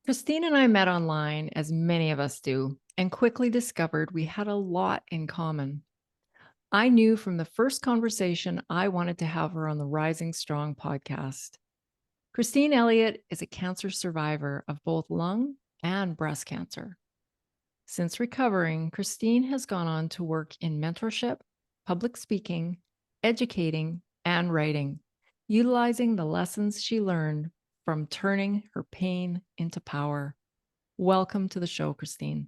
Christine and I met online, as many of us do, and quickly discovered we had a lot in common. I knew from the first conversation I wanted to have her on the Rising Strong podcast. Christine Elliot is a cancer survivor of both lung and breast cancer. Since recovering, Christine has gone on to work in mentorship, public speaking, educating, and writing, utilizing the lessons she learned from turning her pain into power. Welcome to the show, Christine.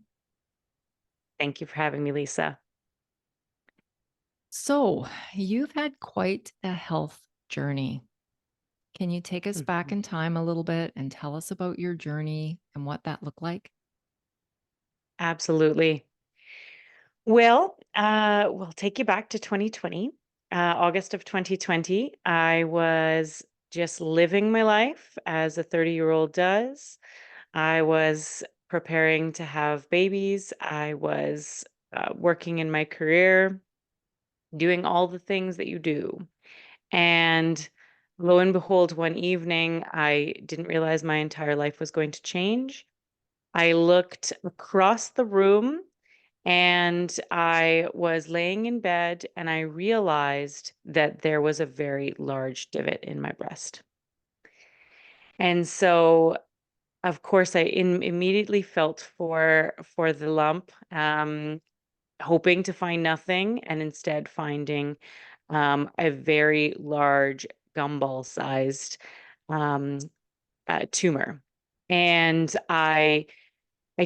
Thank you for having me, Lisa. So, you've had quite a health journey. Can you take us back Mhm. in time a little bit and tell us about your journey and what that looked like? Absolutely. We'll take you back to 2020, August of 2020. I was just living my life as a 30-year-old does. I was preparing to have babies. I was working in my career, doing all the things that you do. And lo and behold, one evening, I didn't realize my entire life was going to change. I looked across the room and I was laying in bed and I realized that there was a very large divot in my breast. And so, of course, immediately felt for the lump, hoping to find nothing, and instead finding a very large gumball-sized um, tumor. And I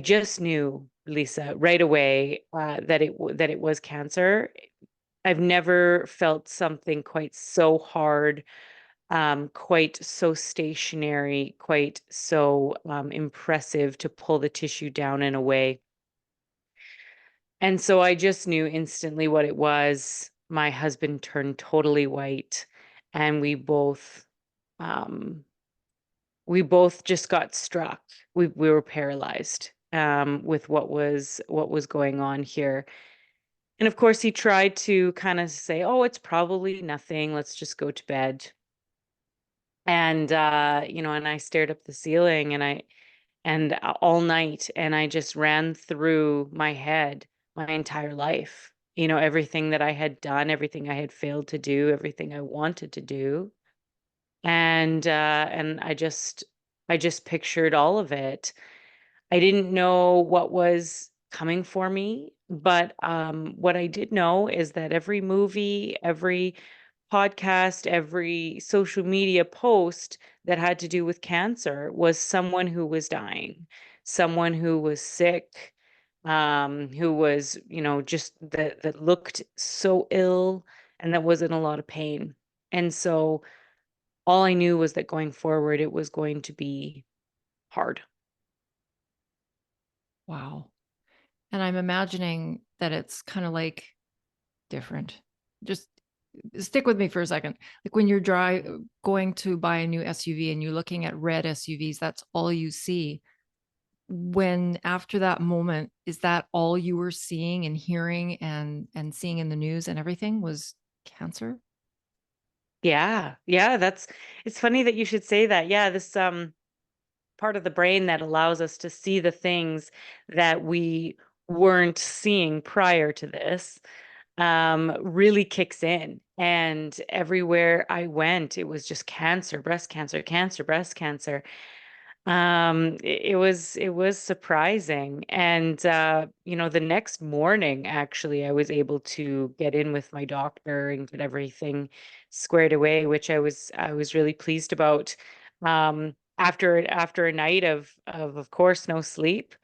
just knew, Lisa, right away, that it was cancer. I've never felt something quite so hard, quite so stationary, quite so impressive to pull the tissue down in a way. And so I just knew instantly what it was. My husband turned totally white, and um, we both just got struck. We were paralyzed with what was going on here. And of course, he tried to kind of say, "Oh, it's probably nothing. Let's just go to bed." And and I stared up the ceiling and all night, and I just ran through my head my entire life. Everything that I had done, everything I had failed to do, everything I wanted to do. And I just pictured all of it. I didn't know what was coming for me, but what I did know is that every movie, every podcast, every social media post that had to do with cancer was someone who was dying, someone who was sick, who was, just that looked so ill and that was in a lot of pain. And so all I knew was that going forward, it was going to be hard. Wow. And I'm imagining that it's kind of like different. Just stick with me for a second. Like when you're going to buy a new SUV and you're looking at red SUVs, that's all you see. When after that moment, is that all you were seeing and hearing and seeing in the news and everything was cancer? Yeah, yeah, it's funny that you should say that. Yeah, this part of the brain that allows us to see the things that we weren't seeing prior to this really kicks in. And everywhere I went, it was just cancer, breast cancer, cancer, breast cancer. It was surprising. And the next morning, actually, I was able to get in with my doctor and get everything squared away, which I was really pleased about. After a night of course no sleep,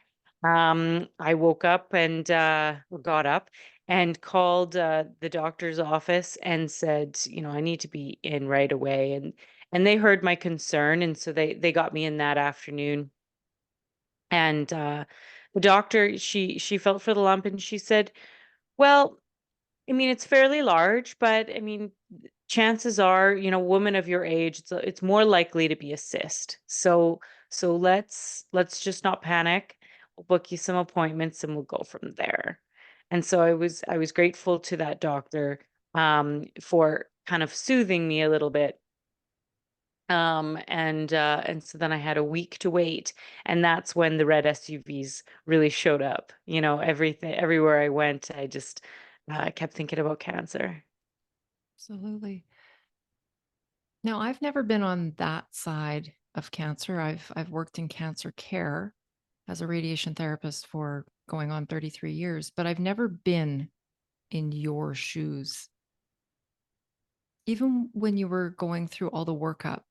I woke up and got up and called the doctor's office and said, I need to be in right away. And they heard my concern, and so they got me in that afternoon. And the doctor, she felt for the lump, and she said, "Well, I mean, it's fairly large, but I mean, chances are, women of your age, it's more likely to be a cyst. So let's just not panic. We'll book you some appointments, and we'll go from there." And so I was grateful to that doctor for kind of soothing me a little bit. And so then I had a week to wait, and that's when the red SUVs really showed up. Everything, everywhere I went, I just kept thinking about cancer. Absolutely. Now, I've never been on that side of cancer. I've worked in cancer care as a radiation therapist for going on 33 years, but I've never been in your shoes. Even when you were going through all the workup,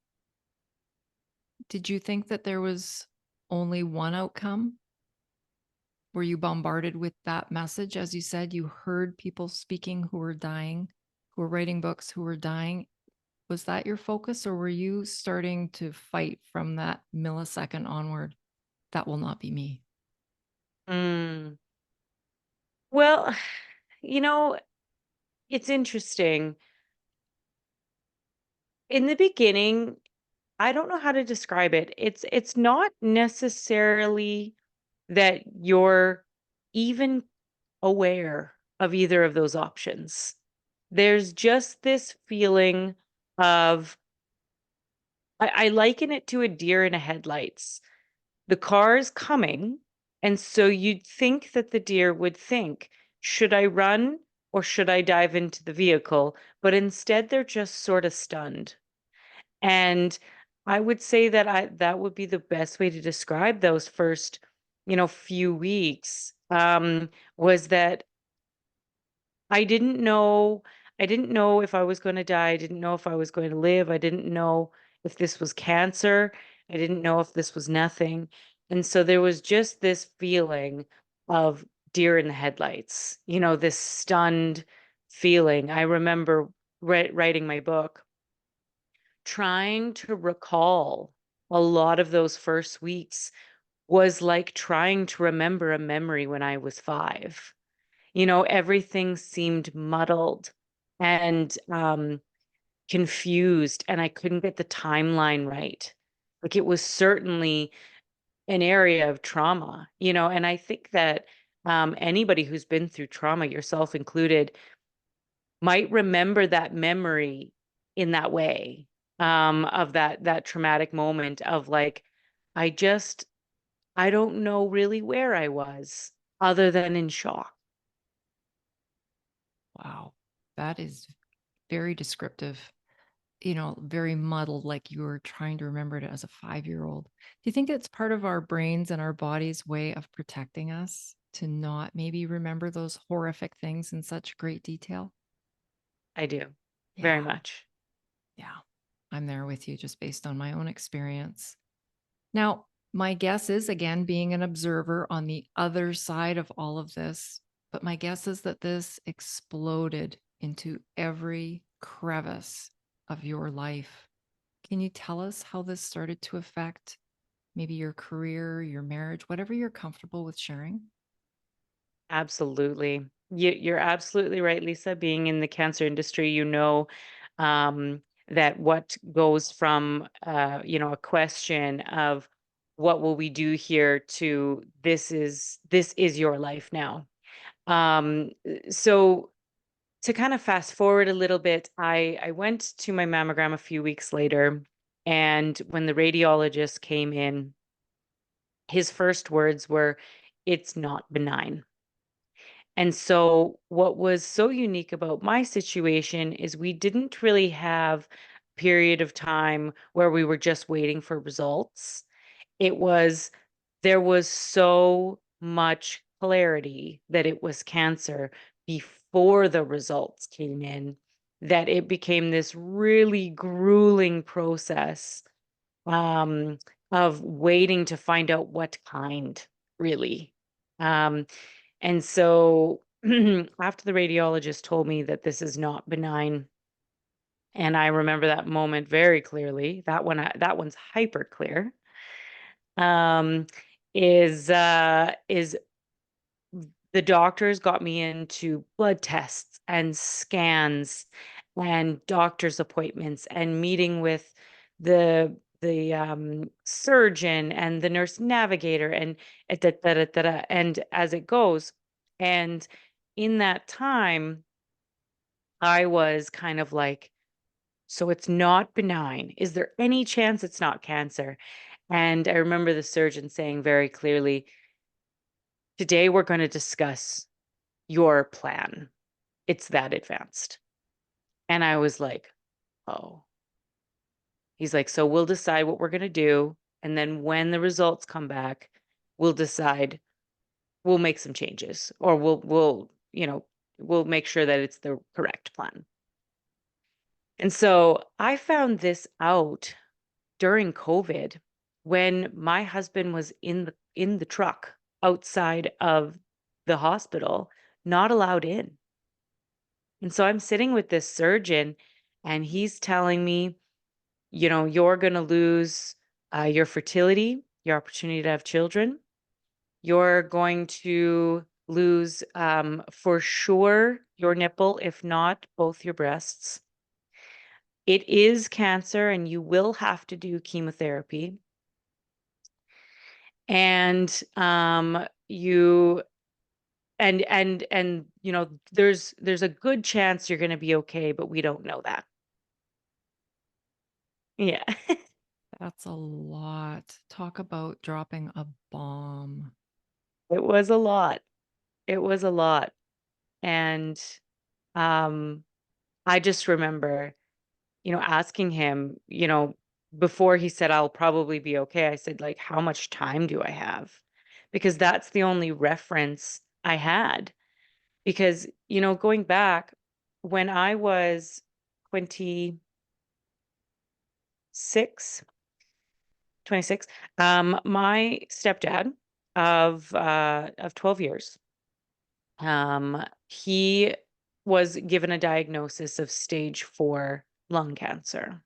did you think that there was only one outcome? Were you bombarded with that message? As you said, you heard people speaking who were dying, who were writing books, who were dying. Was that your focus, or were you starting to fight from that millisecond onward? That will not be me. Mm. Well, you know, it's interesting. In the beginning, I don't know how to describe it. It's not necessarily that you're even aware of either of those options. There's just this feeling of I liken it to a deer in a headlights. The car is coming, and so you'd think that the deer would think, should I run or should I dive into the vehicle? But instead, they're just sort of stunned. And I would say that that would be the best way to describe those first, few weeks, was that I didn't know I didn't know if I was gonna die, I didn't know if I was going to live, I didn't know if this was cancer, I didn't know if this was nothing, and so there was just this feeling of deer in the headlights, this stunned feeling. I remember writing my book, trying to recall a lot of those first weeks was like trying to remember a memory when I was 5. Everything seemed muddled and, confused, and I couldn't get the timeline right. Like, it was certainly an area of trauma, and I think that, anybody who's been through trauma, yourself included, might remember that memory in that way, of that traumatic moment of, like, I just I don't know really where I was other than in shock. Wow. That is very descriptive, very muddled, like you were trying to remember it as a 5-year-old. Do you think it's part of our brains and our body's way of protecting us to not maybe remember those horrific things in such great detail? I do, very Yeah. much. Yeah. I'm there with you just based on my own experience. Now, my guess is, again, being an observer on the other side of all of this, but my guess is that this exploded into every crevice of your life. Can you tell us how this started to affect maybe your career, your marriage, whatever you're comfortable with sharing? Absolutely. You're absolutely right, Lisa. Being in the cancer industry, um, that what goes from, a question of what will we do here to this is your life now. So to kind of fast forward a little bit, I went to my mammogram a few weeks later, and when the radiologist came in, his first words were, "It's not benign." And so, what was so unique about my situation is we didn't really have a period of time where we were just waiting for results. It was, there was so much clarity that it was cancer before the results came in that it became this really grueling process, um, of waiting to find out what kind, really. Um, and so after the radiologist told me that this is not benign, and I remember that moment very clearly, that one's hyper clear, um, is the doctors got me into blood tests and scans and doctor's appointments and meeting with the surgeon and the nurse navigator and da, da, da, da, da, and as it goes. And in that time, I was kind of like, So it's not benign. Is there any chance it's not cancer? And I remember the surgeon saying very clearly, today we're going to discuss your plan. It's that advanced. And I was like, oh. He's like, so we'll decide what we're going to do. And then when the results come back, we'll decide, we'll make some changes, or we'll make sure that it's the correct plan. And so I found this out during COVID when my husband was in the truck outside of the hospital, not allowed in. And so I'm sitting with this surgeon and he's telling me, you're going to lose your fertility, your opportunity to have children. You're going to lose, for sure, your nipple, if not both your breasts. It is cancer and you will have to do chemotherapy. And you and there's a good chance you're going to be okay, but we don't know that. Yeah. That's a lot. Talk about dropping a bomb. It was a lot. It was a lot. And um I just remember, asking him, before he said I'll probably be okay, I said, like, how much time do I have? Because that's the only reference I had. Because, going back when I was 26, 26, my stepdad of 12 years, he was given a diagnosis of stage 4 lung cancer.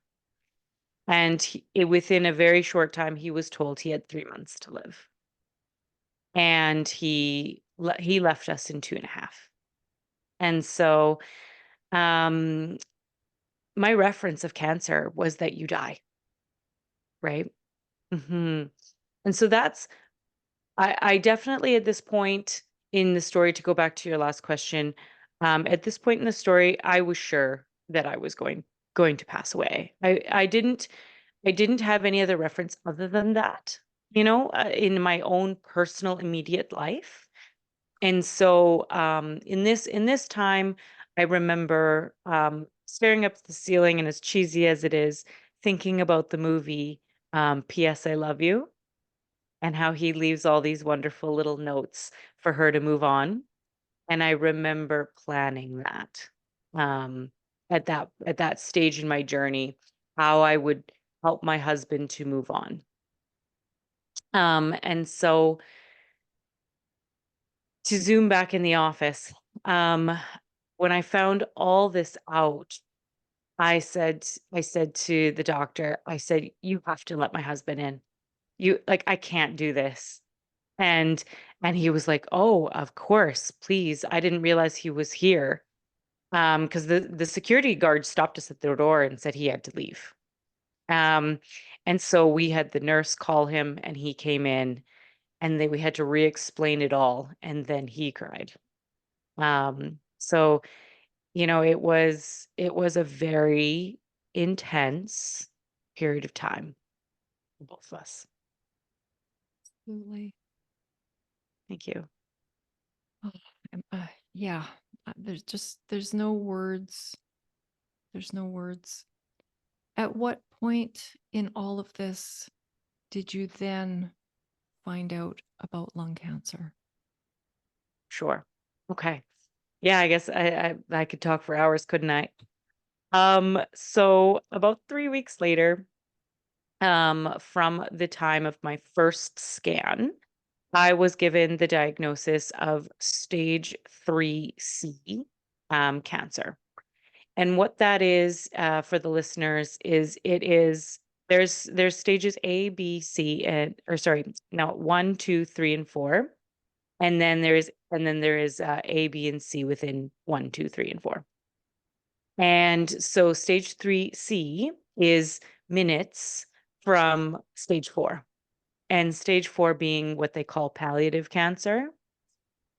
And within a very short time, he was told he had 3 months to live. And he left us in 2.5. And so um, my reference of cancer was that you die, right? hmm And so I definitely at this point in the story, to go back to your last question, at this point in the story, I was sure that I was going to pass away. I didn't have any other reference other than that, in my own personal immediate life. And so in this time, I remember staring up at the ceiling, and as cheesy as it is, thinking about the movie P.S. I Love You, and how he leaves all these wonderful little notes for her to move on. And I remember planning that um, at that stage in my journey, how I would help my husband to move on. And so to zoom back in the office, um, when I found all this out, I said to the doctor, I said, you have to let my husband in. I can't do this. And and he was like, "Oh, of course, please. I didn't realize he was here." Because the security guard stopped us at the door and said he had to leave. Um, and so we had the nurse call him, and he came in, and then we had to re-explain it all, and then he cried. So it was a very intense period of time for both of us. Absolutely. Thank you. Oh, yeah. There's no words. There's no words. At what point in all of this did you then find out about lung cancer? Sure. Okay. Yeah, I guess I could talk for hours, couldn't I? So about 3 weeks later, from the time of my first scan, I was given the diagnosis of stage 3C cancer. And what that is, for the listeners, is it is there's stages A, B, C, and or sorry, no, 1, 2, 3, and 4. And then there is A, B, and C within 1, 2, 3, and 4. And so stage 3C is minutes from stage 4, and stage 4 being what they call palliative cancer.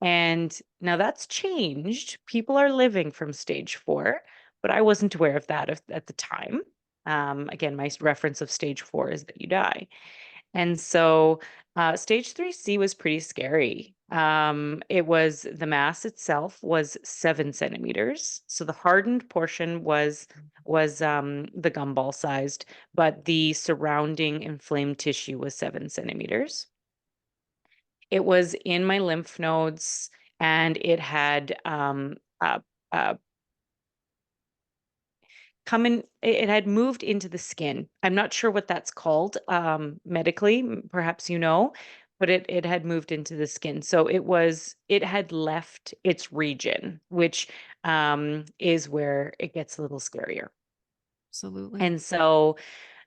And now that's changed. People are living from stage 4, but I wasn't aware of that at the time. Again, my reference of stage 4 is that you die. And so stage 3C was pretty scary. It was the mass itself was 7 centimeters. So the hardened portion was the gumball sized, but the surrounding inflamed tissue was 7 centimeters. It was in my lymph nodes, and it had uh, uh, it had moved into the skin. I'm not sure what that's called medically, perhaps you know, but it had moved into the skin. So it had left its region, which is where it gets a little scarier. Absolutely. And so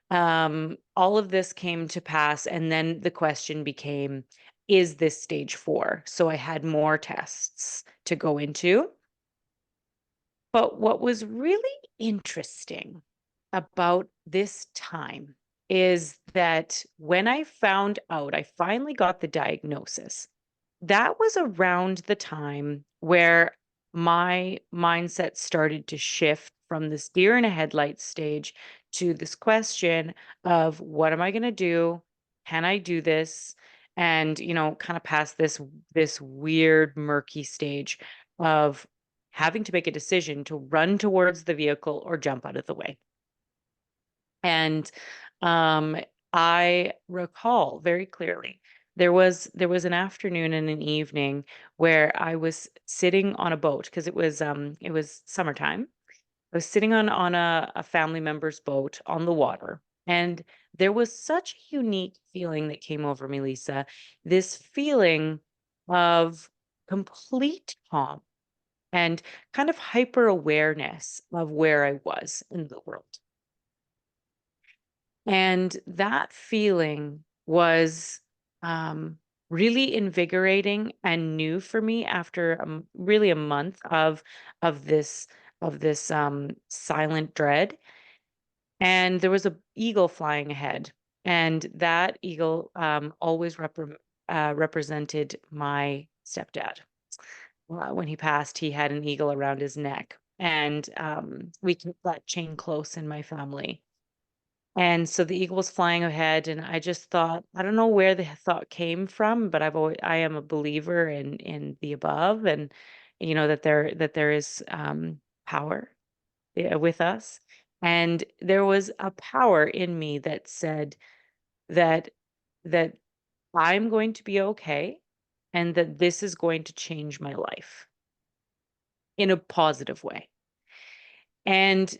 all of this came to pass, and then the question became, is this stage 4? So I had more tests to go into. But what was really interesting about this time is that when I found out, I finally got the diagnosis. That was around the time where my mindset started to shift from this deer in a headlights stage to this question of what am I going to do? Can I do this? And, kind of past this weird murky stage of having to make a decision to run towards the vehicle or jump out of the way. And um, I recall very clearly there was an afternoon and an evening where I was sitting on a boat because it was summertime. I was sitting on a family member's boat on the water, and there was such a unique feeling that came over me, Lisa. This feeling of complete calm and kind of hyper awareness of where I was in the world. And that feeling was really invigorating and new for me after really a month of this silent dread. And there was a eagle flying ahead, and that eagle always represented my stepdad. When he passed, he had an eagle around his neck, and we kept that chain close in my family. And so the eagle was flying ahead, and I just thought, I don't know where the thought came from, but I am a believer in the above, and that there is power with us. And there was a power in me that said that that I'm going to be okay, and that this is going to change my life in a positive way. And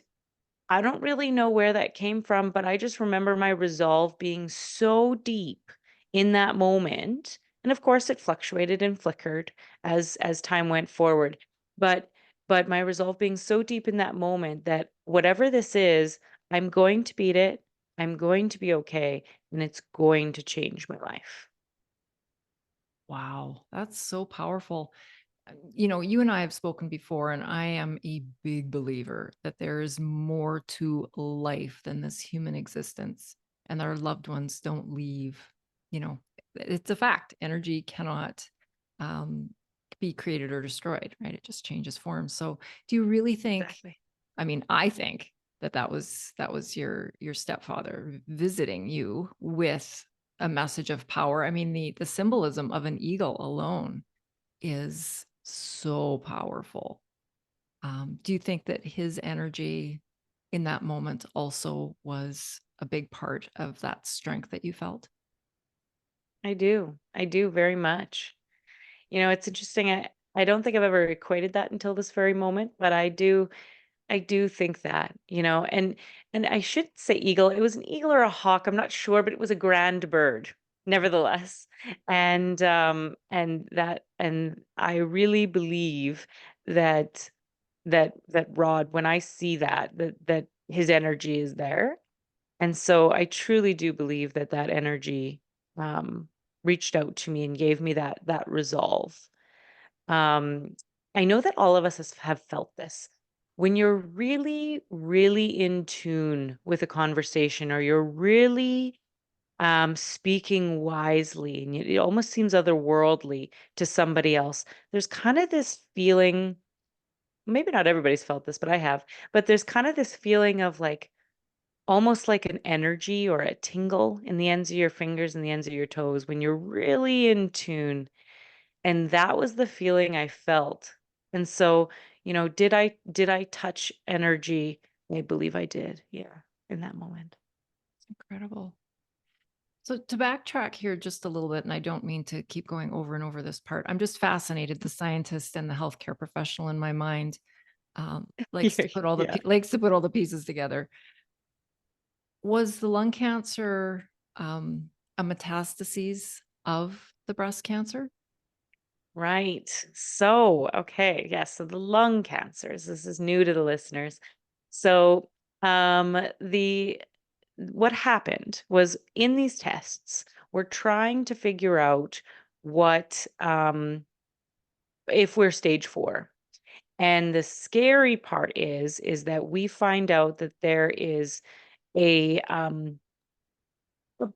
I don't really know where that came from, but I just remember my resolve being so deep in that moment. And of course it fluctuated and flickered as time went forward. But but my resolve being so deep in that moment that whatever this is, I'm going to beat it. I'm going to be okay, and it's going to change my life. Wow, that's so powerful. You and I have spoken before, and I am a big believer that there is more to life than this human existence, and our loved ones don't leave. You know, it's a fact. Energy cannot um, be created or destroyed, right? It just changes form. So, do you really think? Exactly. I mean, I think that was your stepfather visiting you with a message of power. I mean, the symbolism of an eagle alone is so powerful. Do you think that his energy in that moment also was a big part of that strength that you felt? I do. I do very much. It's interesting. I don't think I've ever equated that until this very moment, but I do think that, and I should say eagle. It was an eagle or a hawk, I'm not sure, but it was a grand bird, nevertheless. And I really believe that that Rod, when I see that his energy is there. And so I truly do believe that energy um reached out to me and gave me that resolve. um, I know that all of us have felt this. When you're really, really in tune with a conversation, or you're really speaking wisely, and it almost seems otherworldly to somebody else, there's kind of this feeling maybe not everybody's felt this, but I have. But there's kind of this feeling of like almost like an energy or a tingle in the ends of your fingers and the ends of your toes when you're really in tune. And that was the feeling I felt. And so, did I touch energy? I believe I did. Yeah, in that moment. Incredible. So to backtrack here just a little bit, and I don't mean to keep going over and over this part. I'm just fascinated. The scientist and the healthcare professional in my mind likes Yeah, to put all the yeah. likes to put all the pieces together. Was the lung cancer a metastases of the breast cancer? Right. So, okay, yes, so the lung cancers. This is new to the listeners. So, the what happened was in these tests, we're trying to figure out what if we're stage 4. And the scary part is that we find out that there is a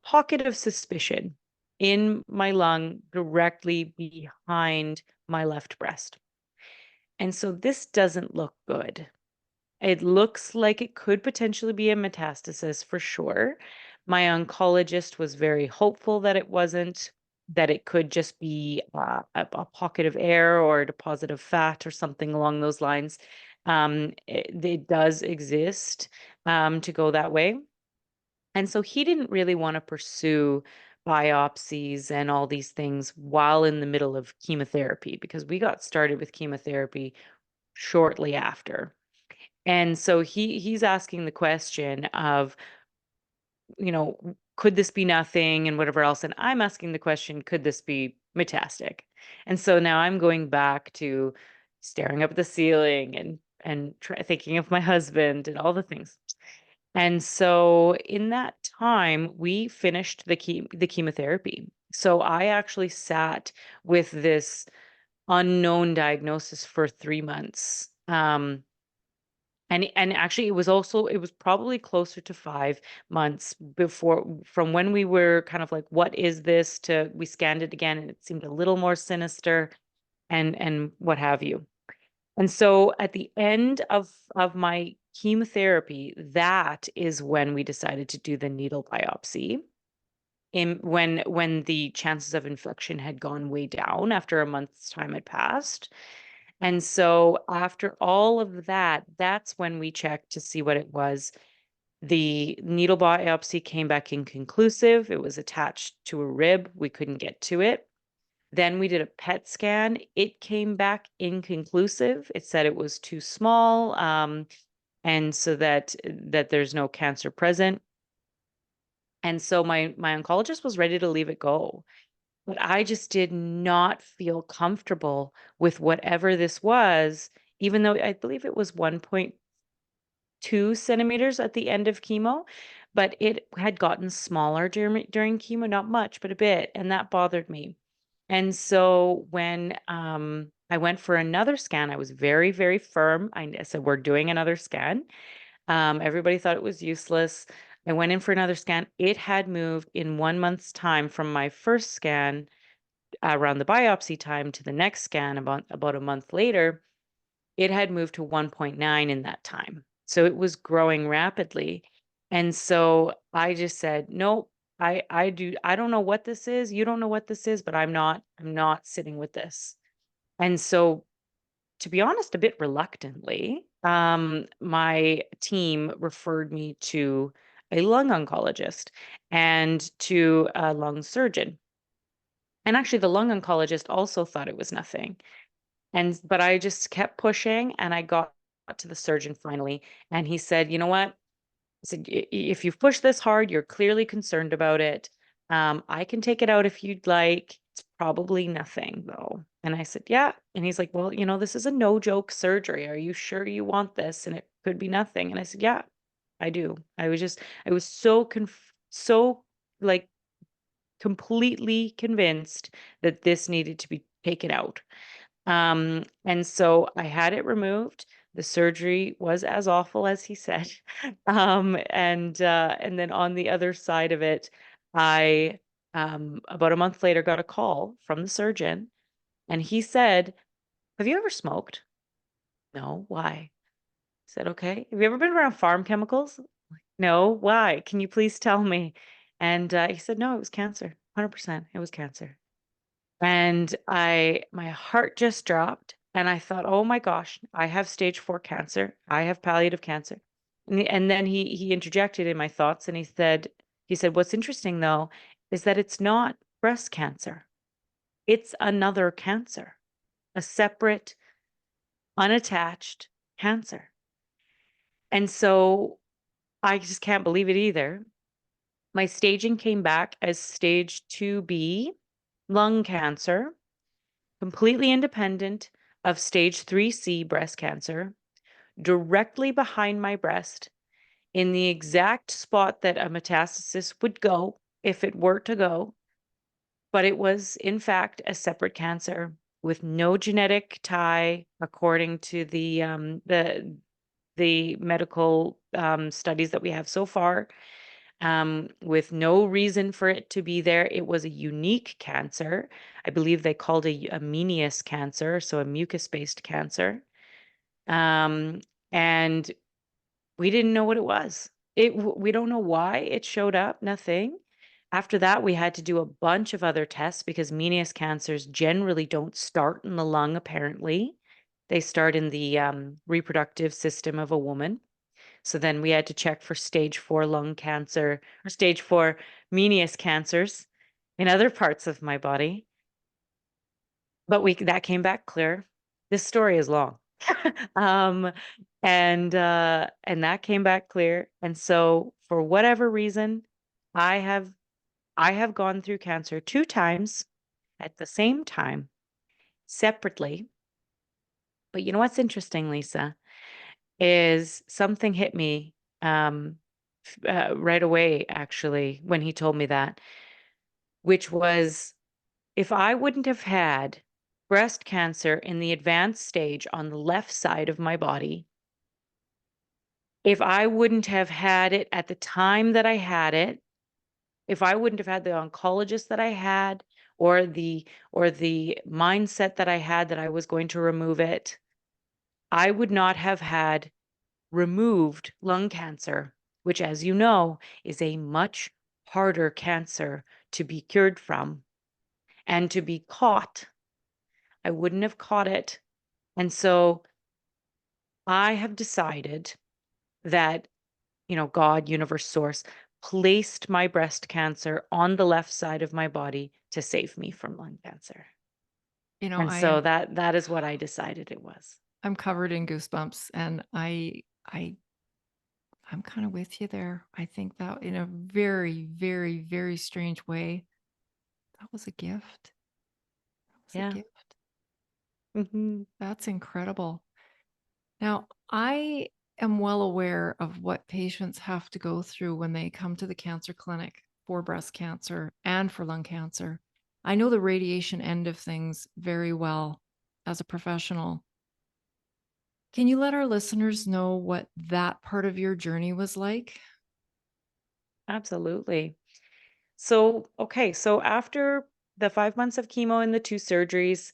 pocket of suspicion in my lung directly behind my left breast. And so this doesn't look good. It looks like it could potentially be a metastasis for sure. My oncologist was very hopeful that it wasn't, that it could just be a pocket of air or a deposit of fat or something along those lines. It does exist to go that way. And so he didn't really want to pursue biopsies and all these things while in the middle of chemotherapy because we got started with chemotherapy shortly after. And so he's asking the question of, could this be nothing and whatever else? And I'm asking the question, could this be metastatic? And so now I'm going back to staring up at the ceiling and thinking of my husband and all the things. And so in that time, we finished the chemotherapy. So I actually sat with this unknown diagnosis for 3 months. And actually it was probably closer to 5 months before from when we were kind of like, what is this, to we scanned it again and it seemed a little more sinister and what have you. And so at the end of my chemotherapy, that is when we decided to do the needle biopsy. When the chances of infection had gone way down after a month's time had passed. And so after all of that, that's when we checked to see what it was. The needle biopsy came back inconclusive. It was attached to a rib. We couldn't get to it. Then we did a PET scan. It came back inconclusive. It said it was too small, and so that there's no cancer present. And so my oncologist was ready to leave it go. But I just did not feel comfortable with whatever this was, even though I believe it was 1.2 centimeters at the end of chemo, but it had gotten smaller during chemo, not much, but a bit, and that bothered me. And so when I went for another scan, I was very, very firm. I said, we're doing another scan. Everybody thought it was useless. I went in for another scan. It had moved in 1 month's time from my first scan around the biopsy time to the next scan about a month later. It had moved to 1.9 in that time. So it was growing rapidly. And so I just said, nope, I don't know what this is. You don't know what this is, but I'm not sitting with this. And so to be honest, a bit reluctantly, my team referred me to a lung oncologist and to a lung surgeon. And actually the lung oncologist also thought it was nothing. But I just kept pushing and I got to the surgeon finally. And he said, you know what? I said, If you've pushed this hard, you're clearly concerned about it. I can take it out if you'd like. It's probably nothing though." And I said, "Yeah." And he's like, "Well, this is a no joke surgery. Are you sure you want this? And it could be nothing." And I said, "Yeah, I do." I was so like completely convinced that this needed to be taken out. And so I had it removed. The surgery was as awful as he said. And then on the other side of it, I about a month later got a call from the surgeon and he said, "Have you ever smoked?" No, why? I said, okay. Have you ever been around farm chemicals? No, why? Can you please tell me? And he said, no, it was cancer. 100%. It was cancer. And my heart just dropped. And I thought, oh my gosh, I have stage 4 cancer. I have palliative cancer. And then he interjected in my thoughts and he said, what's interesting though, is that it's not breast cancer. It's another cancer, a separate, unattached cancer. And so I just can't believe it either. My staging came back as stage 2B lung cancer, completely independent of stage 3C breast cancer, directly behind my breast, in the exact spot that a metastasis would go if it were to go. But it was, in fact, a separate cancer with no genetic tie, according to the medical studies that we have so far, with no reason for it to be there. It was a unique cancer. I believe they called a Meniere's cancer, so a mucus-based cancer. Um, and we didn't know what it was. We don't know why it showed up, nothing. After that, we had to do a bunch of other tests because Meniere's cancers generally don't start in the lung, apparently. They start in the reproductive system of a woman. So then we had to check for stage 4 lung cancer or stage 4 Meniere's cancers in other parts of my body. But that came back clear. This story is long. um, and that came back clear. And so for whatever reason, I have I have gone through cancer 2 times at the same time, separately. But you know what's interesting, Lisa, is something hit me right away, actually, when he told me that, which was, if I wouldn't have had breast cancer in the advanced stage on the left side of my body, if I wouldn't have had it at the time that I had it, if I wouldn't have had the oncologist that I had, or the mindset that I had that I was going to remove it, I would not have had removed lung cancer, which, as you know, is a much harder cancer to be cured from and to be caught. I wouldn't have caught it. And so I have decided that, God, universe, source, placed my breast cancer on the left side of my body to save me from lung cancer. You know, And so that is what I decided it was. I'm covered in goosebumps, and I'm kind of with you there. I think that in a very, very, very strange way, that was a gift. That was a Yeah. gift. Hmm. That's incredible. Now, I am well aware of what patients have to go through when they come to the cancer clinic for breast cancer and for lung cancer. I know the radiation end of things very well as a professional. Can you let our listeners know what that part of your journey was like? Absolutely. So, okay, so after the 5 months of chemo and the 2 surgeries,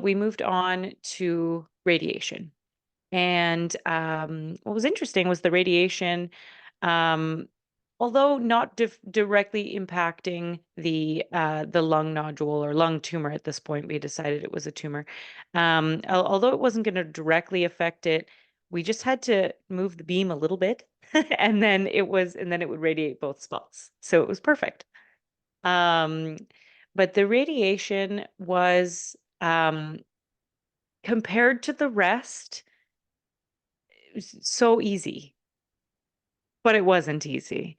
we moved on to radiation. And what was interesting was the radiation, um, although not directly impacting the lung nodule or lung tumor at this point, we decided it was a tumor. Although it wasn't going to directly affect it, we just had to move the beam a little bit, and then it would radiate both spots. So it was perfect. Um, but the radiation was, compared to the rest, so easy, but it wasn't easy.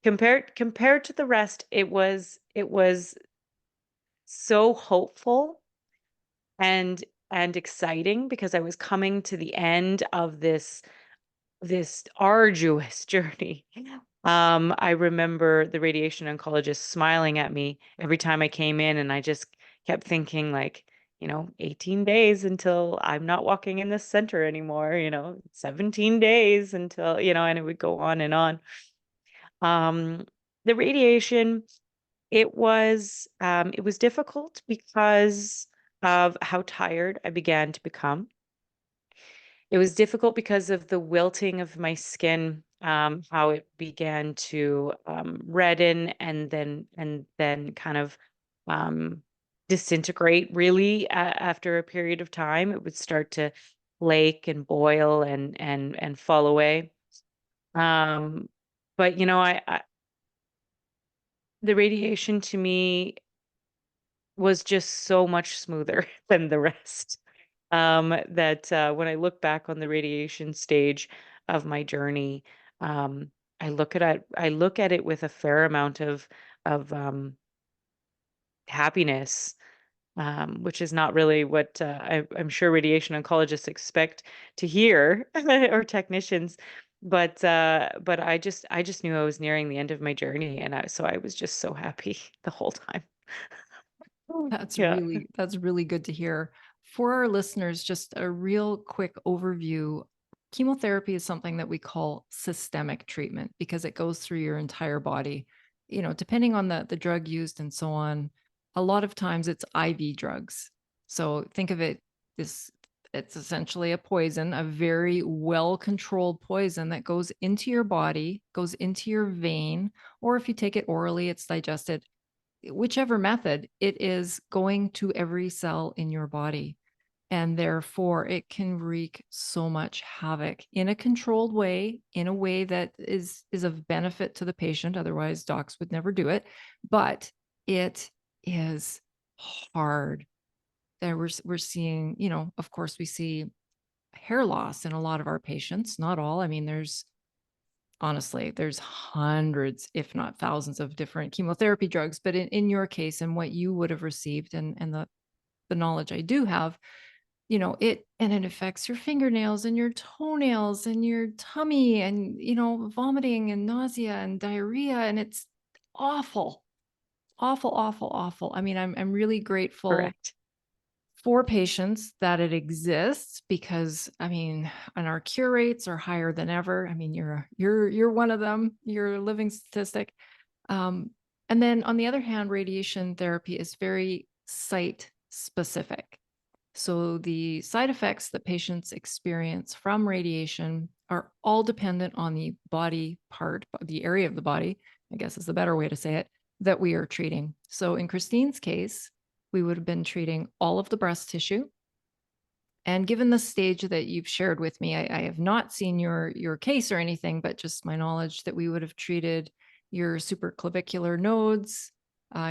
Compared to the rest, it was so hopeful and and exciting because I was coming to the end of this arduous journey. I remember the radiation oncologist smiling at me every time I came in, and I just kept thinking, like, 18 days until I'm not walking in this center anymore, 17 days until, and it would go on and on. Um, the radiation, it was difficult because of how tired I began to become. It was difficult because of the wilting of my skin, how it began to redden and then kind of um, disintegrate. Really, after a period of time, it would start to flake and boil and fall away. Um, but the radiation to me was just so much smoother than the rest. That when I look back on the radiation stage of my journey, I look at it with a fair amount of happiness, which is not really what I'm sure radiation oncologists expect to hear or technicians. But I just knew I was nearing the end of my journey, and so I was just so happy the whole time. Yeah. That's really good to hear. For our listeners, just a real quick overview. Chemotherapy is something that we call systemic treatment because it goes through your entire body. Depending on the drug used and so on, a lot of times it's IV drugs. So think of it this it's essentially a poison, a very well-controlled poison that goes into your body, goes into your vein, or if you take it orally, it's digested. Whichever method, it is going to every cell in your body. And therefore, it can wreak so much havoc in a controlled way, in a way that is of benefit to the patient. Otherwise, docs would never do it. But it is hard. There we're seeing, of course, we see hair loss in a lot of our patients. Not all. I mean, honestly, there's hundreds, if not thousands, of different chemotherapy drugs. But in your case and what you would have received and the knowledge I do have, it affects your fingernails and your toenails and your tummy and, vomiting and nausea and diarrhea. And it's awful, awful, awful, awful. I mean, I'm really grateful Correct. for patients that it exists because I mean, and our cure rates are higher than ever. I mean, you're one of them. You're a living statistic. Um, and then on the other hand, radiation therapy is very site specific. So the side effects that patients experience from radiation are all dependent on the body part, the area of the body, I guess is the better way to say it, that we are treating. So in Christine's case, we would have been treating all of the breast tissue. And given the stage that you've shared with me, I have not seen your case or anything, but just my knowledge that we would have treated your supraclavicular nodes,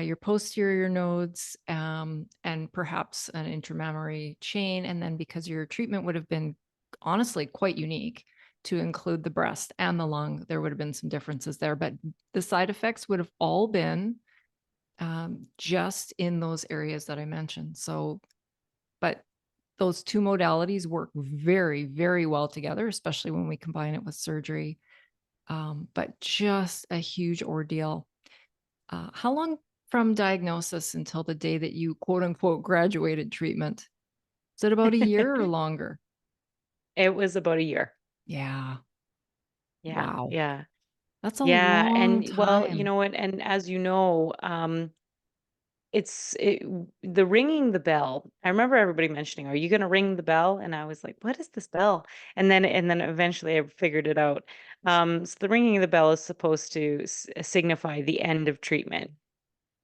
your posterior nodes, and perhaps an intramammary chain. And then because your treatment would have been honestly quite unique to include the breast and the lung, there would have been some differences there. But the side effects would have all been just in those areas that I mentioned. So, but those two modalities work very, very well together, especially when we combine it with surgery. But just a huge ordeal. How long from diagnosis until the day that you quote unquote graduated treatment? Is it about a year or longer? It was about a year. Yeah. Yeah, Wow. yeah. That's a Yeah, long and well, you time. know what, and as you know, the ringing the bell. I remember everybody mentioning, "Are you gonna ring the bell?" And I was like, "What is this bell?" And then eventually I figured it out. So the ringing of the bell is supposed to signify the end of treatment.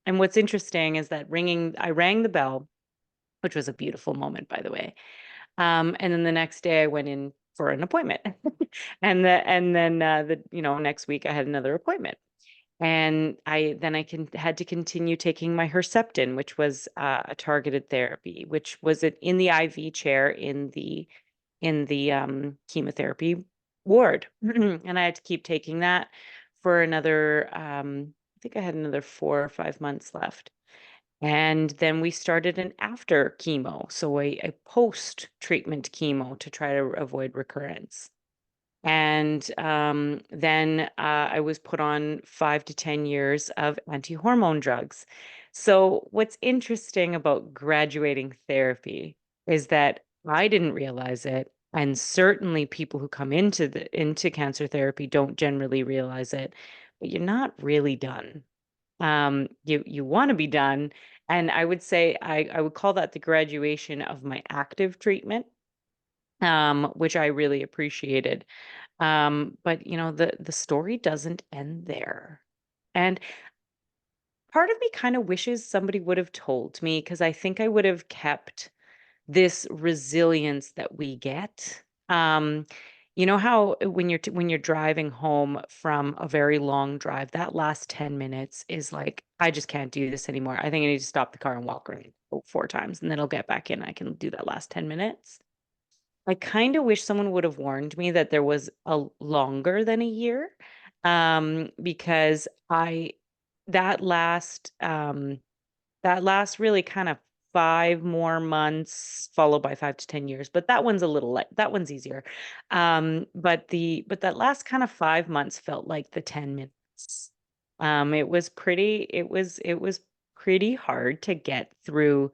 And what's interesting is that I rang the bell, which was a beautiful moment, by the way. And then the next day I went in for an appointment. And then next week I had another appointment. And I had to continue taking my Herceptin, which was a targeted therapy, which was in the IV chair in the chemotherapy ward. And I had to keep taking that for another, I think I had another 4 or 5 months left. And then we started an after chemo, so a post-treatment chemo to try to avoid recurrence. And then I was put on 5 to 10 years of anti-hormone drugs. So what's interesting about graduating therapy is that I didn't realize it, and certainly people who come into cancer therapy don't generally realize it, but you're not really done. You want to be done, and I would say I would call that the graduation of my active treatment. which I really appreciated. But the story doesn't end there. And part of me kind of wishes somebody would have told me, because I think I would have kept this resilience that we get. You know how when you're driving home from a very long drive, that last 10 minutes is like, I just can't do this anymore. I think I need to stop the car and walk around 4 times, and then I'll get back in. I can do that last 10 minutes. I kind of wish someone would have warned me that there was a longer than a year, because I that last that last really kind of 5 more months, followed by 5 to 10 years, but that one's a little light, that one's easier. But that last kind of 5 months felt like the 10 minutes. It was pretty hard to get through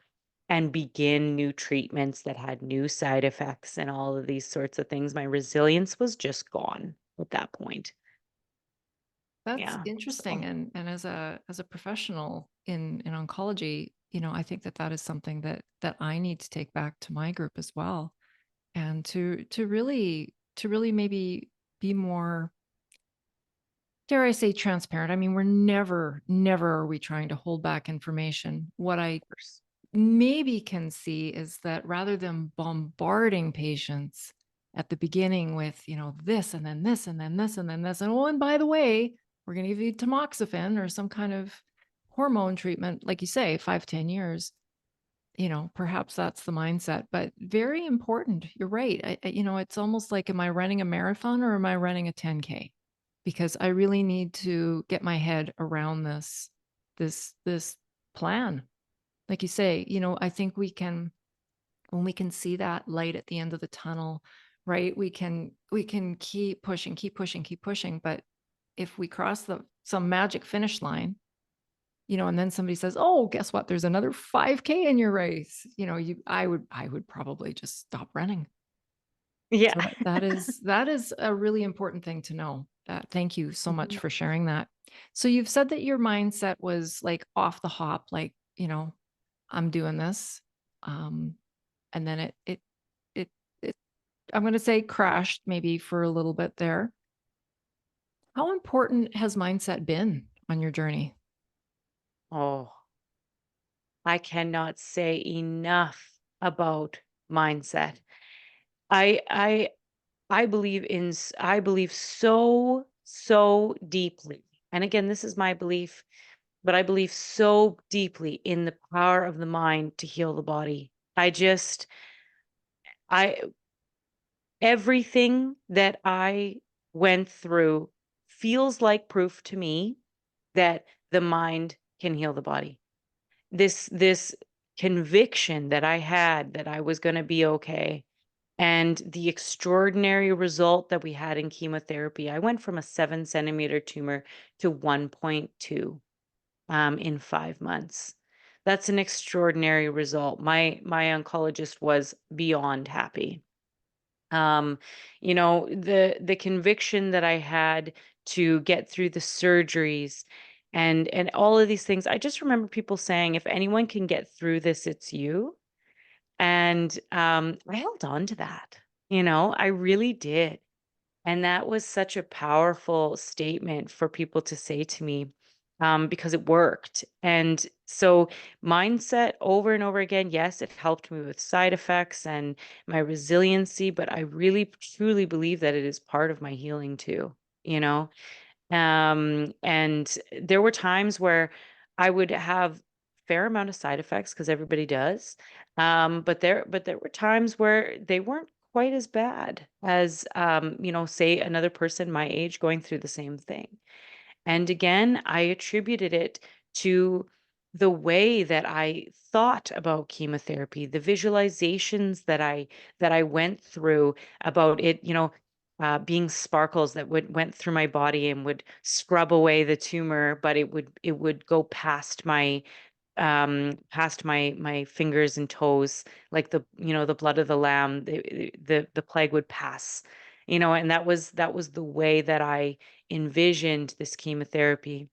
and begin new treatments that had new side effects and all of these sorts of things. My resilience was just gone at that point. That's Yeah, interesting, so and as a professional in oncology, I think that that is something that I need to take back to my group as well, and to really maybe be more, dare I say, transparent. I mean, we're never are we trying to hold back information. What I of course. maybe can see is that rather than bombarding patients at the beginning with, this and then this and then this and then this, and oh, and by the way, we're going to give you tamoxifen or some kind of hormone treatment, like you say, 5, 10 years. Perhaps that's the mindset, but very important. You're right. It's almost like, am I running a marathon or am I running a 10K? Because I really need to get my head around this plan. Like you say, I think when we can see that light at the end of the tunnel, right? We can keep pushing, keep pushing, keep pushing. But if we cross some magic finish line, and then somebody says, "Oh, guess what? There's another 5K in your race." I would probably just stop running. Yeah. So that is a really important thing to know. Thank you so much Mhm. for sharing that. So you've said that your mindset was like off the hop, like, I'm doing this. Um, and then it I'm going to say crashed maybe for a little bit there. How important has mindset been on your journey? Oh, I cannot say enough about mindset. I I believe so, so deeply. And again, this is my belief, but I believe so deeply in the power of the mind to heal the body. I Everything that I went through feels like proof to me that the mind can heal the body. This conviction that I had that I was going to be okay, and the extraordinary result that we had in chemotherapy. I went from a 7 centimeter tumor to 1.2 in 5 months. That's an extraordinary result. My oncologist was beyond happy. The conviction that I had to get through the surgeries and all of these things. I just remember people saying, if anyone can get through this, it's you. And I held on to that. I really did. And that was such a powerful statement for people to say to me, because it worked. And so, mindset over and over again, yes, it helped me with side effects and my resiliency, but I really truly believe that it is part of my healing too, you know? And there were times where I would have fair amount of side effects, because everybody does. But there were times where they weren't quite as bad as, say another person my age going through the same thing. And again, I attributed it to the way that I thought about chemotherapy, the visualizations that I went through about it, being sparkles that went through my body and would scrub away the tumor, but it would go past my fingers and toes, like the blood of the lamb. The plague would pass, and that was the way that I envisioned this chemotherapy.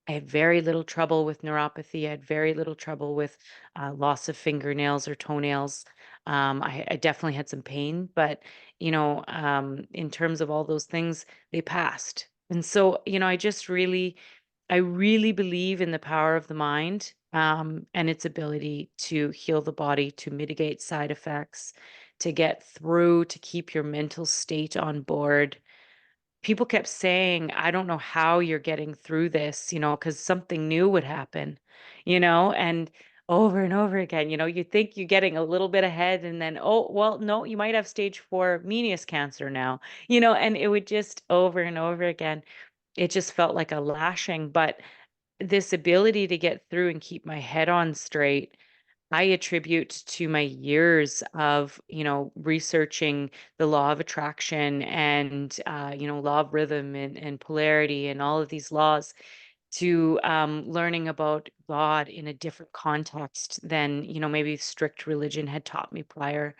I had very little trouble with neuropathy. I had very little trouble with loss of fingernails or toenails. I definitely had some pain, but in terms of all those things, they passed. And so, I really believe in the power of the mind, and its ability to heal the body, to mitigate side effects, to get through, to keep your mental state on board. People kept saying, "I don't know how you're getting through this," because something new would happen, and over and over again, you think you're getting a little bit ahead and then, "Oh, well, no, you might have stage 4 meninous cancer now," and it would just over and over again. It just felt like a lashing, but this ability to get through and keep my head on straight, I attribute to my years of, researching the law of attraction and, law of rhythm and polarity and all of these laws to learning about God in a different context than, maybe strict religion had taught me prior.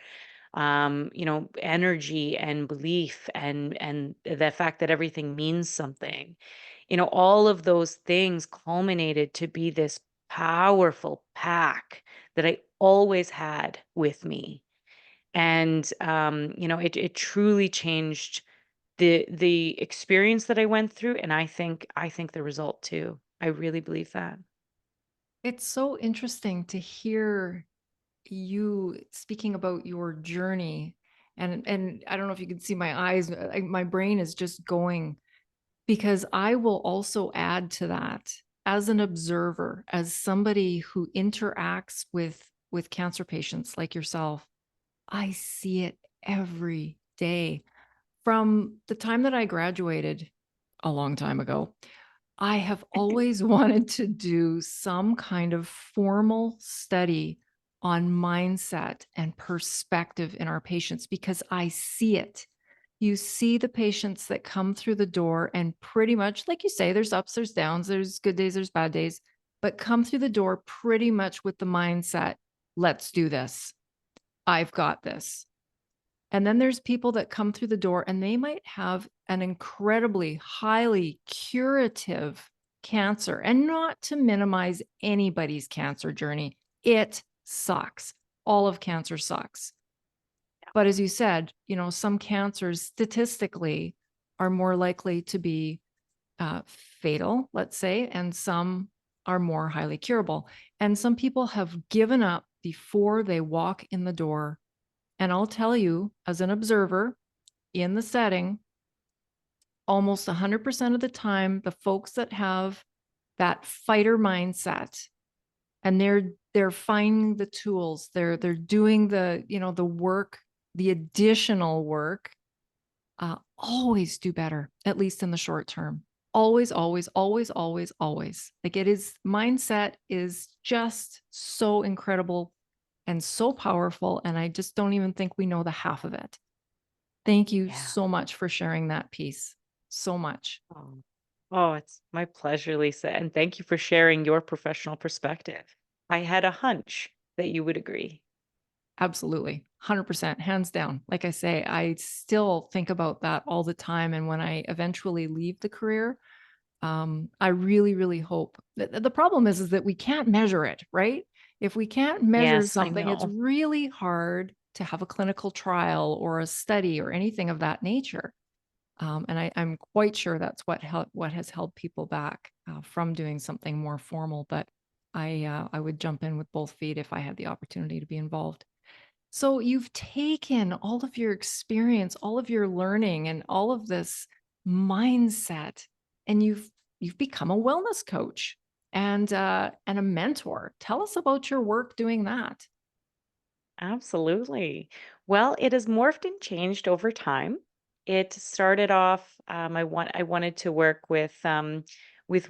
Energy and belief and the fact that everything means something. All of those things culminated to be this powerful pack that I always had with me. And it truly changed the experience that I went through, and I think the result too. I really believe that. It's so interesting to hear you speaking about your journey. And I don't know if you can see my eyes, my brain is just going because I will also add to that as an observer, as somebody who interacts with cancer patients like yourself. I see it every day. From the time that I graduated a long time ago, I have always wanted to do some kind of formal study on mindset and perspective in our patients because I see it. You see the patients that come through the door, and pretty much, like you say, there's ups, there's downs, there's good days, there's bad days, but come through the door pretty much with the mindset, let's do this. I've got this. And then there's people that come through the door and they might have an incredibly highly curative cancer. And not to minimize anybody's cancer journey, it sucks. All of cancer sucks. But as you said, some cancers statistically are more likely to be fatal, let's say, and some are more highly curable. And some people have given up before they walk in the door. And I'll tell you, as an observer in the setting, almost 100% of the time, the folks that have that fighter mindset and they're finding the tools, they're doing the work, the additional work, always do better, at least in the short term. Always, always, always, always, always. Like it is, mindset is just so incredible and so powerful. And I just don't even think we know the half of it. Thank you Yeah. so much for sharing that piece. So much. Oh, oh, it's my pleasure, Lisa. And thank you for sharing your professional perspective. I had a hunch that you would agree. Absolutely. 100%, hands down. Like I say, I still think about that all the time. And when I eventually leave the career, I really, really hope that the problem is that we can't measure it, right? If we can't measure Yes, I something, it's know. really hard to have a clinical trial or a study or anything of that nature. And I'm quite sure that's what has held people back from doing something more formal. But I would jump in with both feet if I had the opportunity to be involved. So you've taken all of your experience, all of your learning, and all of this mindset, and you've become a wellness coach and a mentor. Tell us about your work doing that. Absolutely. Well, it has morphed and changed over time. It started off, I wanted to work with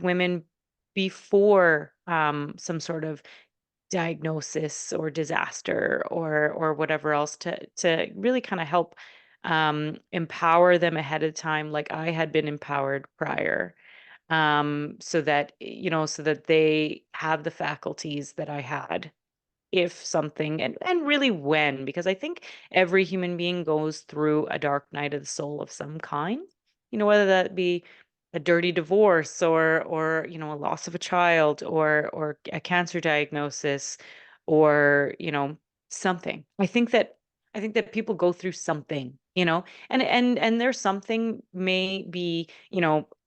women before some sort of diagnosis or disaster or whatever else to really kind of help empower them ahead of time, like I had been empowered prior, so that they have the faculties that I had if something, and really when, because I think every human being goes through a dark night of the soul of some kind, whether that be a dirty divorce, or a loss of a child, or a cancer diagnosis, or something. I think that people go through something, and there's something may be,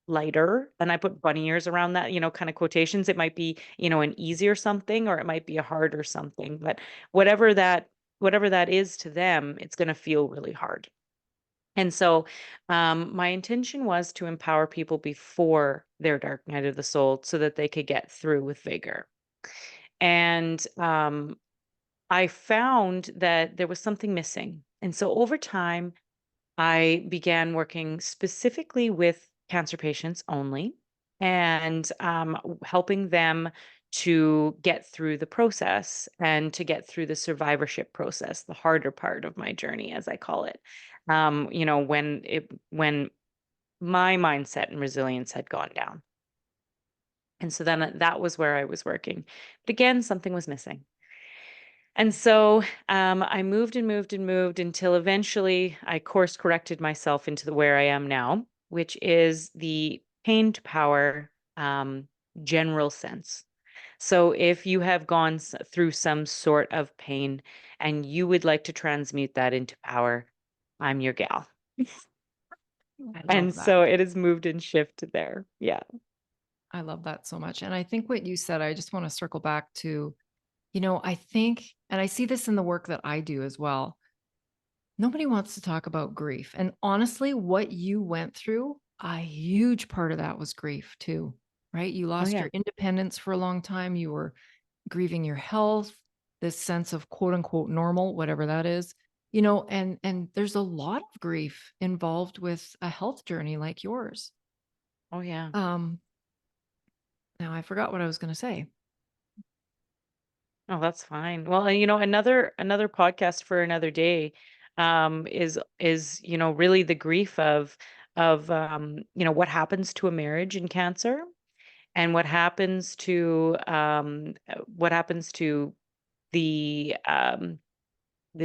lighter, and I put bunny ears around that, kind of quotations. It might be, an easier something, or it might be a harder something, but whatever that whatever that is to them, it's going to feel really hard. And so, my intention was to empower people before their dark night of the soul so that they could get through with vigor. And I found that there was something missing. And so, over time, I began working specifically with cancer patients only, and helping them to get through the process and to get through the survivorship process, the harder part of my journey, as I call it. When my mindset and resilience had gone down. And so then that was where I was working. But again, something was missing. And so I moved and moved and moved until eventually I course corrected myself into the where I am now, which is the pain to power general sense. So if you have gone through some sort of pain and you would like to transmute that into power, I'm your gal. I love And that. so it has moved and shifted there. Yeah. I love that so much. And I think what you said, I just want to circle back to, I think, and I see this in the work that I do as well. Nobody wants to talk about grief. And honestly, what you went through, a huge part of that was grief too, right? You Oh lost yeah. your independence for a long time. You were grieving your health, this sense of quote unquote normal, whatever that is, and there's a lot of grief involved with a health journey like yours. Oh yeah. Um, Now I forgot what I was going to say. Oh, that's fine. Well, and another podcast for another day is really the grief of what happens to a marriage in cancer, and what happens to the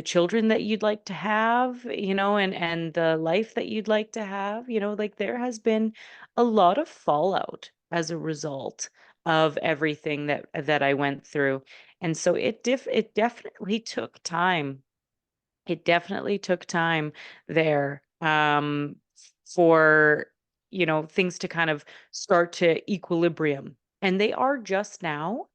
children that you'd like to have, and the life that you'd like to have, like there has been a lot of fallout as a result of everything that I went through. And so it definitely took time. It definitely took time there, for things to kind of start to equilibrium. And they are just now,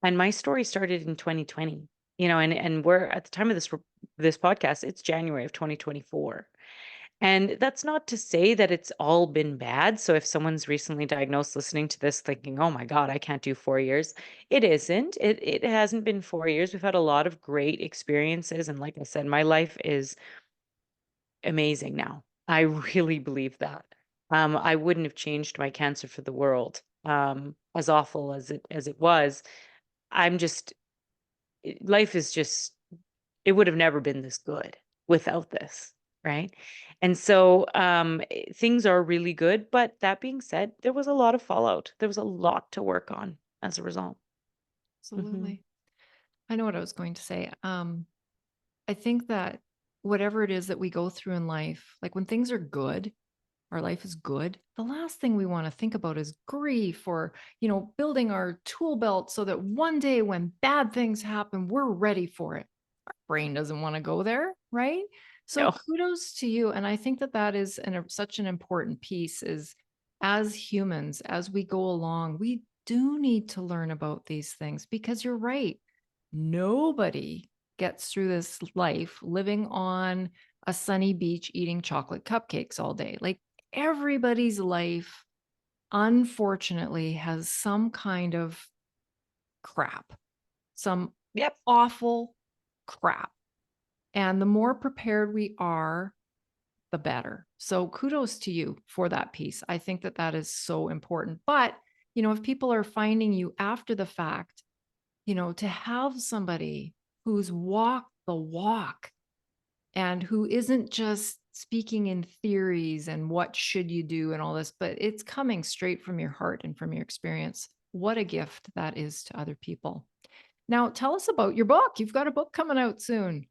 and my story started in 2020, and we're at the time of this podcast, it's January of 2024. And that's not to say that it's all been bad. So if someone's recently diagnosed listening to this thinking, "Oh my god, I can't do 4 years." It isn't. It hasn't been 4 years. We've had a lot of great experiences, and like I said, my life is amazing now. I really believe that. I wouldn't have changed my cancer for the world. As awful as it was, I'm just life is just it would have never been this good without this, right? And so things are really good, but that being said, there was a lot of fallout. There was a lot to work on as a result. Hmm. Absolutely. I know what I was going to say. I think that whatever it is that we go through in life, like when things are good, our life is good, the last thing we want to think about is grief or, building our tool belt so that one day when bad things happen, we're ready for it. Our brain doesn't want to go there, right? So No. kudos to you. And I think that that is such an important piece is as humans, as we go along, we do need to learn about these things because you're right. Nobody gets through this life living on a sunny beach eating chocolate cupcakes all day. Like everybody's life, unfortunately, has some kind of crap, some Yep. awful crap. And the more prepared we are, the better. So kudos to you for that piece. I think that that is so important. But, if people are finding you after the fact, to have somebody who's walked the walk and who isn't just speaking in theories and what should you do and all this, but it's coming straight from your heart and from your experience. What a gift that is to other people. Now, tell us about your book. You've got a book coming out soon.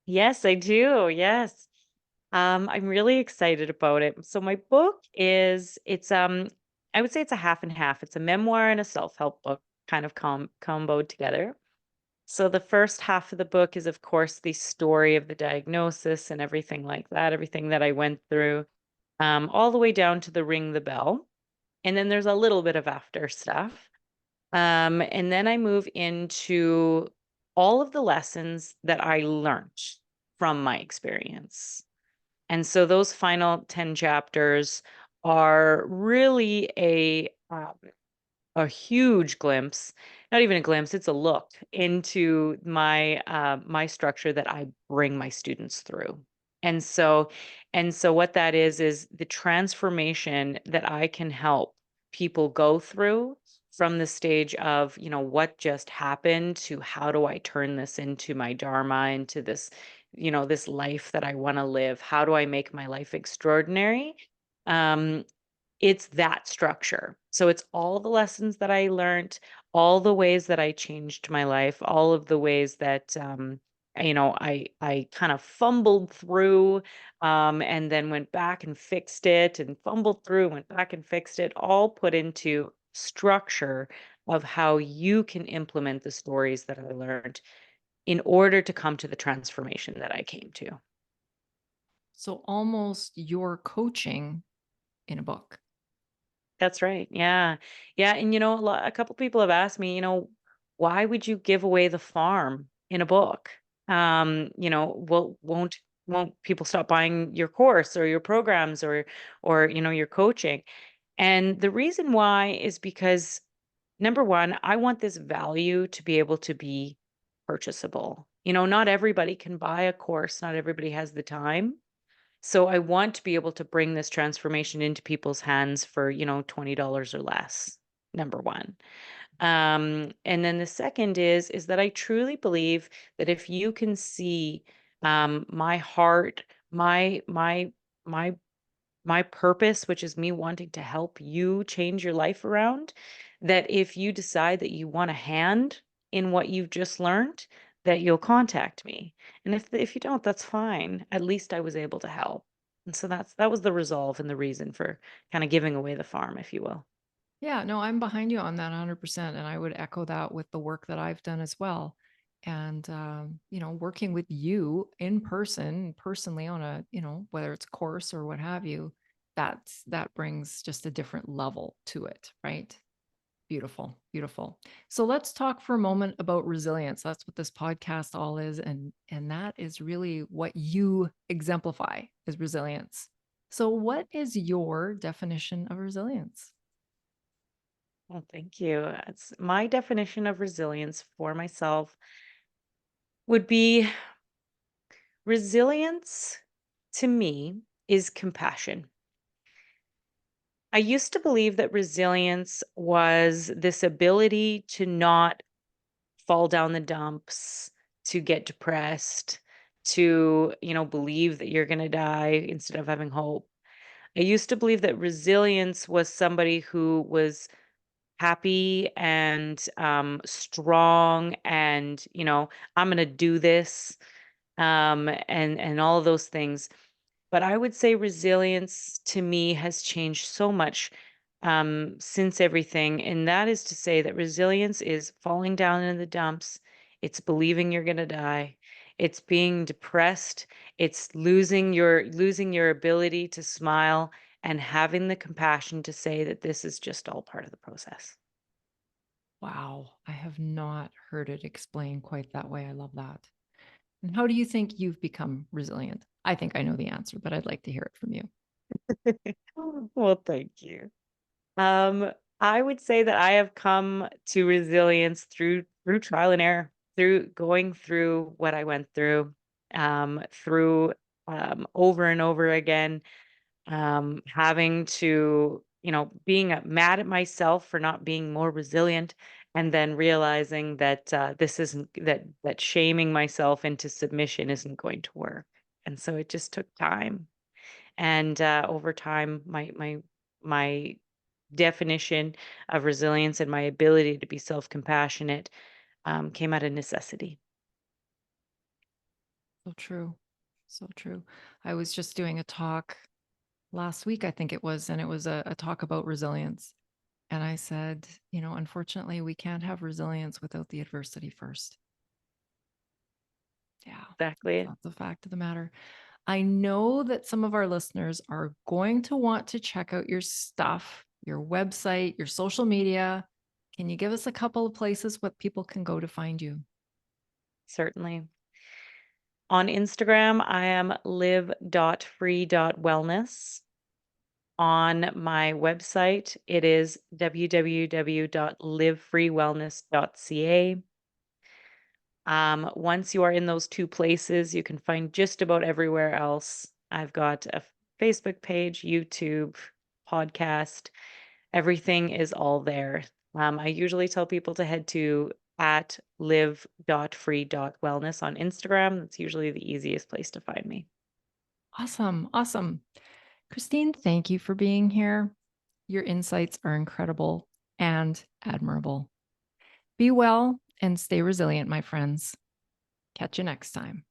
Yes, I do. Yes. I'm really excited about it. So my book I would say it's a half and half. It's a memoir and a self-help book kind of comboed together. So the first half of the book is of course the story of the diagnosis and everything like that, everything that I went through, all the way down to the ring the bell. And then there's a little bit of after stuff. And then I move into all of the lessons that I learned from my experience. And so those final 10 chapters are really a huge glimpse, not even a glimpse, it's a look into my structure that I bring my students through. And so what that is the transformation that I can help people go through from the stage of, what just happened to how do I turn this into my dharma, into this, this life that I want to live? How do I make my life extraordinary? Um, it's that structure. So it's all the lessons that I learned, all the ways that I changed my life, all of the ways that I kind of fumbled through, and then went back and fixed it, and fumbled through, went back and fixed it, all put into structure of how you can implement the stories that I learned in order to come to the transformation that I came to. So almost your coaching in a book. That's right. Yeah. Yeah, and a couple people have asked me, why would you give away the farm in a book? Well, won't people stop buying your course or your programs or your coaching? And the reason why is because number one, I want this value to be able to be purchasable. Not everybody can buy a course, not everybody has the time. So I want to be able to bring this transformation into people's hands for, $20 or less. Number one. And then the second is that I truly believe that if you can see my heart, my my purpose, which is me wanting to help you change your life around, that if you decide that you want a hand in what you've just learned, that you'll contact me. And if you don't, that's fine. At least I was able to help. And so that was the resolve and the reason for kind of giving away the farm, if you will. Yeah, no, I'm behind you on that 100%. And I would echo that with the work that I've done as well. And, working with you in person, personally on a, whether it's a course or what have you, that brings just a different level to it, right? Beautiful, beautiful. So let's talk for a moment about resilience. That's what this podcast all is, and that is really what you exemplify is resilience. So what is your definition of resilience? Well, thank you. It's my definition of resilience for myself would be resilience to me is compassion. I used to believe that resilience was this ability to not fall down the dumps, to get depressed, to, believe that you're going to die instead of having hope. I used to believe that resilience was somebody who was happy and strong and, I'm going to do this, and all of those things. But I would say resilience to me has changed so much since everything. And that is to say that resilience is falling down in the dumps. It's believing you're going to die. It's being depressed. It's losing your ability to smile and having the compassion to say that this is just all part of the process. Wow, I have not heard it explained quite that way. I love that. And how do you think you've become resilient? I think I know the answer, but I'd like to hear it from you. Well, thank you. Um, I would say that I have come to resilience through trial and error, through going through what I went through over and over again, having to, being mad at myself for not being more resilient, and then realizing that this isn't that shaming myself into submission isn't going to work. And so it just took time. And over time, my definition of resilience and my ability to be self-compassionate came out of necessity. So true. So true. I was just doing a talk last week, I think it was, and it was a talk about resilience. And I said, unfortunately, we can't have resilience without the adversity first. Yeah, Exactly. that's the fact of the matter. I know that some of our listeners are going to want to check out your stuff, your website, your social media. Can you give us a couple of places what people can go to find you? Certainly. On Instagram, I am live.free.wellness. On my website, it is www.livefreewellness.ca. Once you are in those two places, you can find just about everywhere else. I've got a Facebook page, YouTube, podcast. Everything is all there. I usually tell people to head to at live.free.wellness on Instagram. That's usually the easiest place to find me. Awesome. Awesome. Christine, thank you for being here. Your insights are incredible and admirable. Be well and stay resilient, my friends. Catch you next time.